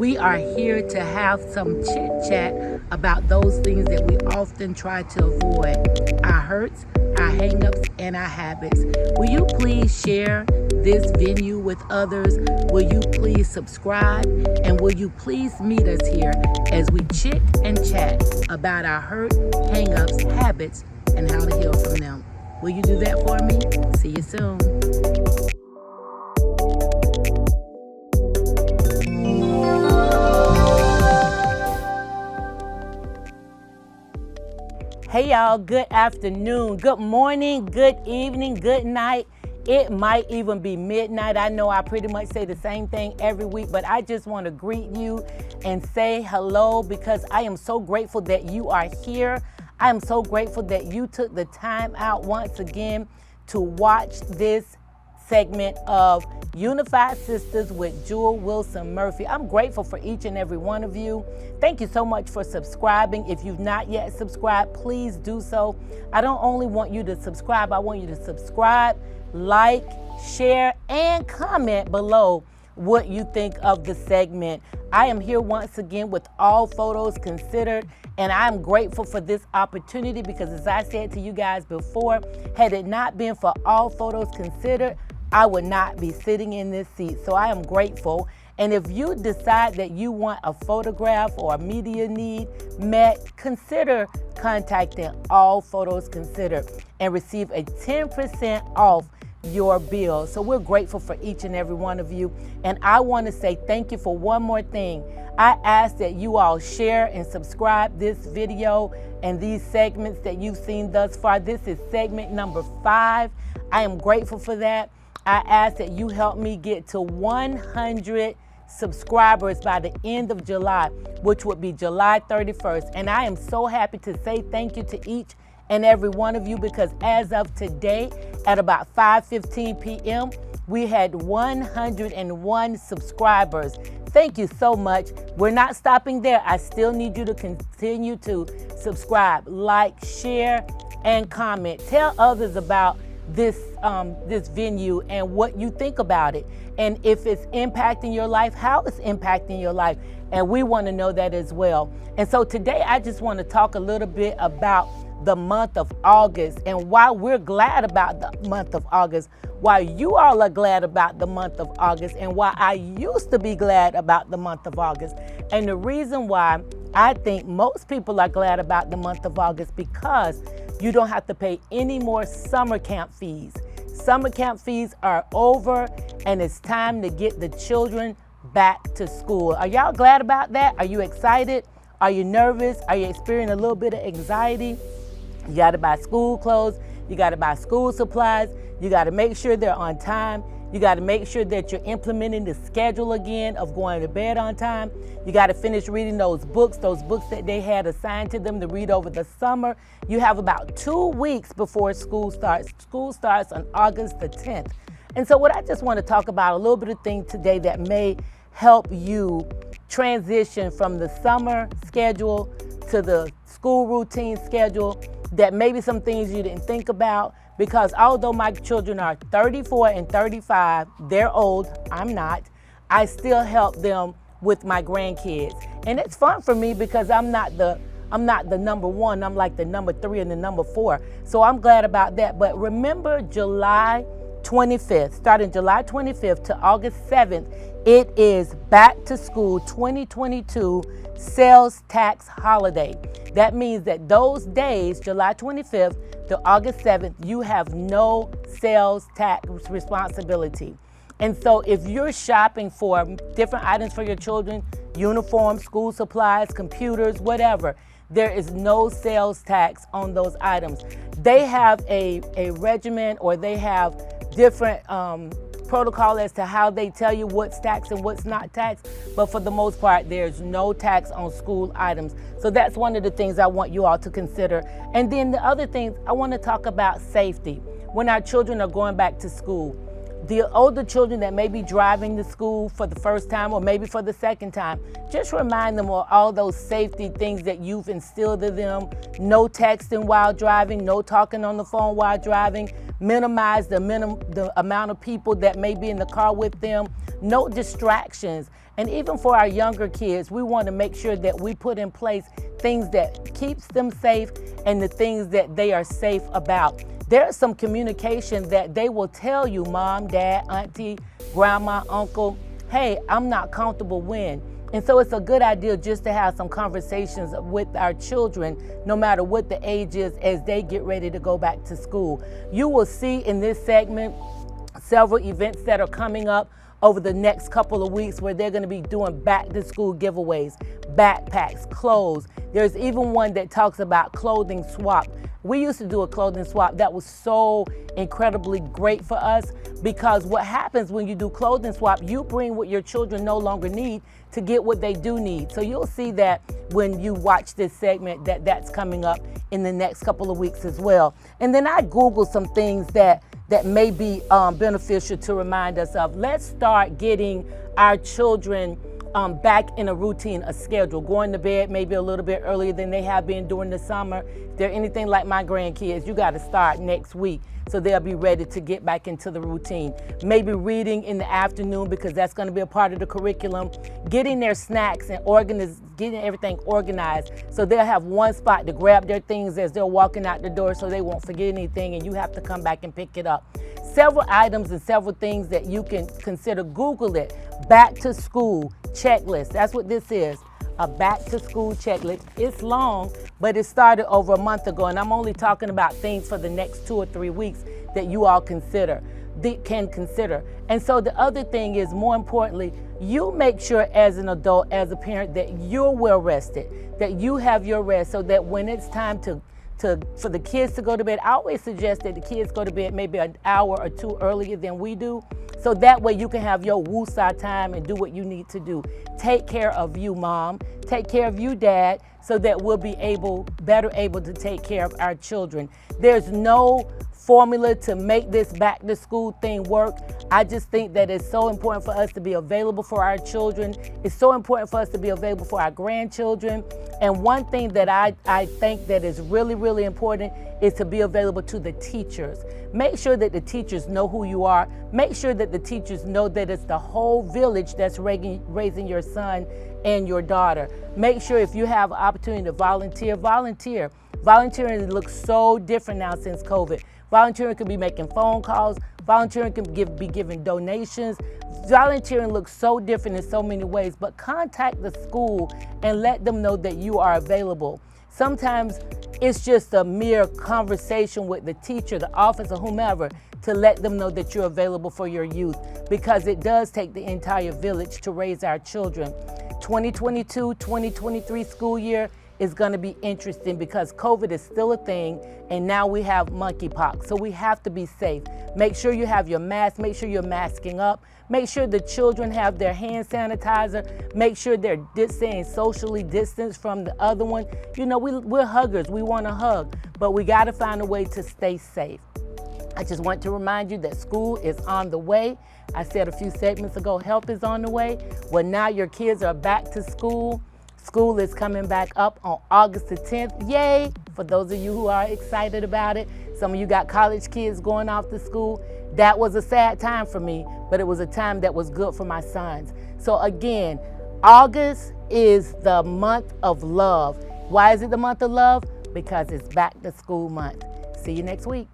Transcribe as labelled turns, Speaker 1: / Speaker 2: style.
Speaker 1: We are here to have some chit chat about those things that we often try to avoid: our hurts, our hangups, and our habits. Will you please share this venue with others? Will you please subscribe? And will you please meet us here as we chit and chat about our hurt, hangups, habits, and how to heal from them? Will you do that for me? See you soon. Hey y'all, good afternoon, good morning, good evening, good night. It might even be midnight. I know I pretty much say the same thing every week, but I just want to greet you and say hello because I am so grateful that you are here. I am so grateful that you took the time out once again to watch this segment of Unified Sistahs with Jewel Wilson Murphy. I'm grateful for each and every one of you. Thank you so much for subscribing. If you've not yet subscribed, please do so. I don't only want you to subscribe, I want you to subscribe, like, share, and comment below what you think of the segment. I am here once again with All Photos Considered, and I'm grateful for this opportunity because, as I said to you guys before, had it not been for All Photos Considered, I would not be sitting in this seat. So I am grateful. And if you decide that you want a photograph or a media need met, consider contacting All Photos Considered and receive a 10% off your bill. So we're grateful for each and every one of you. And I want to say thank you for one more thing. I ask that you all share and subscribe this video and these segments that you've seen thus far. This is segment number 5. I am grateful for that. I ask that you help me get to 100 subscribers by the end of July, which would be July 31st. And I am so happy to say thank you to each and every one of you because as of today at about 5:15 p.m., we had 101 subscribers. Thank you so much. We're not stopping there. I still need you to continue to subscribe, like, share, and comment. Tell others about this venue and what you think about it, and if it's impacting your life, how it's impacting your life, and we want to know that as well. And so today I just want to talk a little bit about the month of August and why we're glad about the month of August, why you all are glad about the month of August, and why I used to be glad about the month of August. And the reason why I think most people are glad about the month of August because you don't have to pay any more summer camp fees. Summer camp fees are over and it's time to get the children back to school. Are y'all glad about that? Are you excited? Are you nervous? Are you experiencing a little bit of anxiety? You got to buy school clothes. You got to buy school supplies. You got to make sure they're on time. You got to make sure that you're implementing the schedule again of going to bed on time. You got to finish reading those books that they had assigned to them to read over the summer. You have about 2 weeks before school starts. School starts on August the 10th. And so what I just want to talk about a little bit of things today that may help you transition from the summer schedule to the school routine schedule, that maybe some things you didn't think about. Because although my children are 34 and 35, they're old, I'm not, I still help them with my grandkids. And it's fun for me because I'm not the number one, I'm like the number 3 and the number 4. So I'm glad about that. But remember July 25th, starting July 25th to August 7th, it is Back to School 2022 Sales Tax Holiday. That means that those days, July 25th to August 7th, you have no sales tax responsibility. And so if you're shopping for different items for your children, uniforms, school supplies, computers, whatever, there is no sales tax on those items. They have a regimen, or they have different protocol as to how they tell you what's taxed and what's not taxed, but for the most part there's no tax on school items. So that's one of the things I want you all to consider. And then the other things, I want to talk about safety when our children are going back to school. The older children that may be driving to school for the first time or maybe for the second time, just remind them of all those safety things that you've instilled in them. No texting while driving, no talking on the phone while driving, minimize the amount of people that may be in the car with them, no distractions. And even for our younger kids, we want to make sure that we put in place things that keeps them safe and the things that they are safe about. There's some communication that they will tell you, mom, dad, auntie, grandma, uncle, hey, I'm not comfortable when. And so it's a good idea just to have some conversations with our children, no matter what the age is, as they get ready to go back to school. You will see in this segment several events that are coming up over the next couple of weeks where they're going to be doing back to school giveaways, backpacks, clothes. There's even one that talks about clothing swap. We used to do a clothing swap that was so incredibly great for us, because what happens when you do clothing swap, you bring what your children no longer need to get what they do need. So you'll see that when you watch this segment, that's coming up in the next couple of weeks as well. And then I Googled some things that may be beneficial to remind us of. Let's start getting our children back in a routine, a schedule, going to bed maybe a little bit earlier than they have been during the summer. If they're anything like my grandkids, you got to start next week so they'll be ready to get back into the routine. Maybe reading in the afternoon, because that's going to be a part of the curriculum. Getting their snacks and getting everything organized so they'll have one spot to grab their things as they're walking out the door so they won't forget anything and you have to come back and pick it up. Several items and several things that you can consider. Google it. Back to school checklist. That's what this is. A back to school checklist. It's long, but it started over a month ago, and I'm only talking about things for the next 2 or 3 weeks that you all can consider. And so the other thing is, more importantly, you make sure as an adult, as a parent, that you're well rested, that you have your rest, so that when it's time for the kids to go to bed, I always suggest that the kids go to bed maybe an hour or two earlier than we do. So that way you can have your woosah time and do what you need to do. Take care of you, mom. Take care of you, dad, so that we'll be better able to take care of our children. There's no formula to make this back to school thing work. I just think that it's so important for us to be available for our children. It's so important for us to be available for our grandchildren. And one thing that I think that is really, really important is to be available to the teachers. Make sure that the teachers know who you are. Make sure that the teachers know that it's the whole village that's raising your son and your daughter. Make sure if you have an opportunity to volunteer. Volunteering looks so different now since COVID. Volunteering could be making phone calls. Volunteering can be giving donations. Volunteering looks so different in so many ways, but contact the school and let them know that you are available. Sometimes it's just a mere conversation with the teacher, the office, or whomever to let them know that you're available for your youth, because it does take the entire village to raise our children. 2022-2023 school year is going to be interesting because COVID is still a thing, and now we have monkeypox. So we have to be safe. Make sure you have your mask. Make sure you're masking up. Make sure the children have their hand sanitizer. Make sure they're staying socially distanced from the other one. You know, we're huggers. We want to hug, but we got to find a way to stay safe. I just want to remind you that school is on the way. I said a few segments ago, help is on the way. Well, now your kids are back to school. School is coming back up on August the 10th. Yay! For those of you who are excited about it. Some of you got college kids going off to school. That was a sad time for me, but it was a time that was good for my sons. So again, August is the month of love. Why is it the month of love? Because it's back to school month. See you next week.